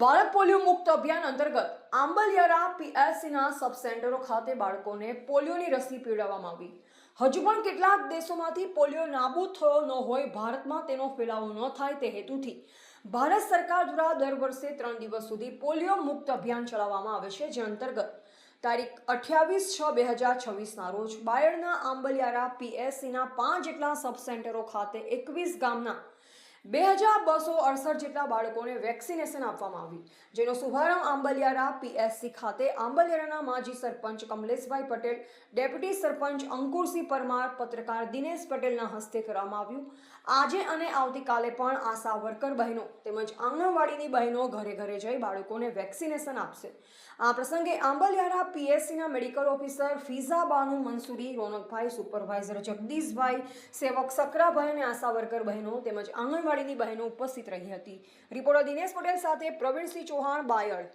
Bharat polio મુક્ત અભિયાન અંતર્ગત આંબલિયારા પીએસસીના સબ સેન્ટરો ખાતે બાળકોને પોલિયોની રસી પીવડાવવામાં આવી. હજુ પણ કેટલાક દેશોમાંથી પોલિયો નાબૂદ થયો ન હોય, ભારતમાં તેનો ફેલાવો ન થાય તે હેતુથી ભારત સરકાર દ્વારા દર વર્ષે 3 દિવસ સુધી પોલિયો મુક્ત અભિયાન ચલાવવામાં આવે છે, જે અંતર્ગત તારીખ 28/6/2026ના રોજ બાયડના આંબલિયારા પીએસસીના 5 જેટલા સબ સેન્ટરો ખાતે 21 ગામના 2268 જેટલા બાળકોને વેક્સિનેશન આપવામાં આવ્યું, જેનો શુભારંભ આંબલિયારા પીએસસી ખાતે આંબલિયારાના માજી સરપંચ કમલેશભાઈ પટેલ, ડેપ્યુટી સરપંચ અંકુરસિંહ પરમાર, પત્રકાર દિનેશ પટેલના હસ્તે કરવામાં આવ્યું. આજે અને આવતીકાલે પણ આશા વર્કર બહેનો તેમજ આંગણવાડીની બહેનો ઘરે ઘરે જઈ બાળકોને વેક્સિનેશન આપશે. આ પ્રસંગે આંબલિયારા પીએસસીના મેડિકલ ઓફિસર ફિઝા બાનુ મંસૂરી, રોનકભાઈ, સુપરવાઇઝર જગદીશભાઈ, સેવક સકરાભાઈ અને આશા વર્કર બહેનો તેમજ આંગણવાડીની બહેનો ઉપસ્થિત રહી હતી. રિપોર્ટર દિનેશ પટેલ સાથે પ્રવીણસિંહ ચૌહાણ, બાયડ.